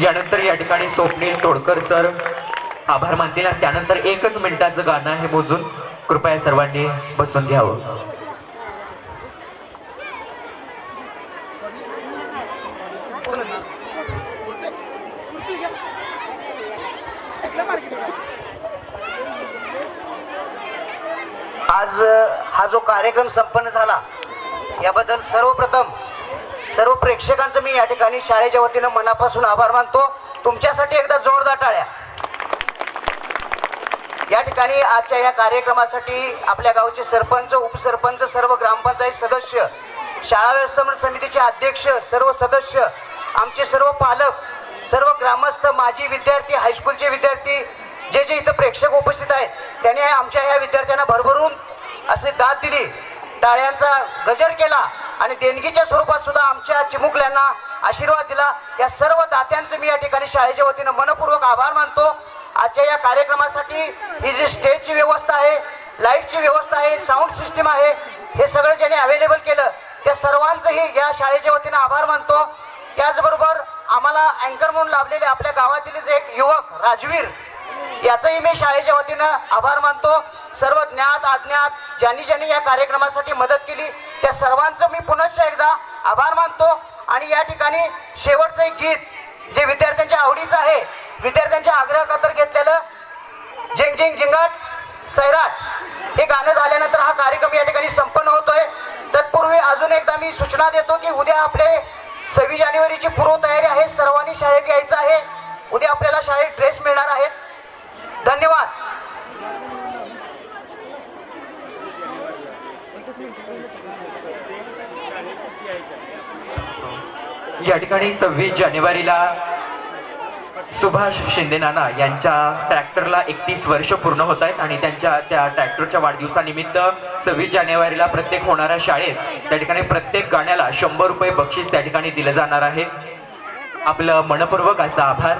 यानंतर या ठिकाणी स्वप्नील तोडकर सर आभार मानतील आणि त्यानंतर 1 मिनिटाचं गाणं हे मोजून कृपया सर्वांनी बसून घ्यावं. आज हा जो कार्यक्रम संपन्न झाला याबद्दल सर्वप्रथम सर्व प्रेक्षकांचं मी या ठिकाणी शाळेच्या वतीनं मनापासून आभार मानतो. तुमच्यासाठी एकदा जोरदार टाळ्या. या ठिकाणी आजच्या या कार्यक्रमासाठी आपल्या गावचे सरपंच, उपसरपंच, सर्व ग्रामपंचायत सदस्य, शाळा व्यवस्थापन समितीचे अध्यक्ष, सर्व सदस्य, आमचे सर्व पालक, सर्व ग्रामस्थ, माजी विद्यार्थी, हायस्कूलचे विद्यार्थी, जे जे इथं प्रेक्षक उपस्थित आहेत त्यांनी आमच्या या विद्यार्थ्यांना भरभरून असे दाद दिली, टाळ्यांचा गजर केला आणि देणगीच्या स्वरूपात सुद्धा आमच्या चिमुकल्यांना आशीर्वाद दिला. या सर्व दात्यांचं मी या ठिकाणी शाळेच्या वतीनं मनपूर्वक आभार मानतो. आजच्या या कार्यक्रमासाठी ही जी स्टेजची व्यवस्था आहे, लाईटची व्यवस्था आहे, साऊंड सिस्टीम आहे, हे सगळं ज्यांनी अवेलेबल केलं त्या सर्वांचंही या शाळेच्या वतीनं आभार मानतो. त्याचबरोबर आम्हाला अँकर म्हणून लाभलेले आपल्या गावातीलच एक युवक राजवीर, याचंही मी शाळेच्या वतीनं आभार मानतो. सर्व ज्ञात अज्ञात ज्यांनी ज्यांनी या कार्यक्रमासाठी मदत केली त्या सर्वांचं मी पुनश्च एकदा आभार मानतो. आणि या ठिकाणी शेवटचं एक गीत जे विद्यार्थ्यांच्या आवडीचं आहे, विद्यार्थ्यांच्या आग्रह खातर घेतलेलं झिंग झिंग झिंगाट सैराट हे गाणं झाल्यानंतर हा कार्यक्रम या ठिकाणी संपन्न होतोय. तत्पूर्वी अजून एकदा मी सूचना देतो की उद्या आपले 26 जानेवारीची पूर्वतयारी आहे. सर्वांनी शाळेत यायचं आहे. उद्या आपल्याला शाळेत ड्रेस मिळणार आहेत. धन्यवाद. या ठिकाणी 26 जानेवारीला सुभाष शिंदे नाना यांच्या ट्रॅक्टरला 31 वर्ष पूर्ण होत आहेत आणि त्यांच्या त्या ट्रॅक्टरच्या वाढदिवसानिमित्त 26 जानेवारीला प्रत्येक होणाऱ्या शाळेत त्या ठिकाणी प्रत्येक गाण्याला 100 रुपये बक्षीस त्या ठिकाणी दिलं जाणार आहे. आपलं मनपूर्वक असा आभार.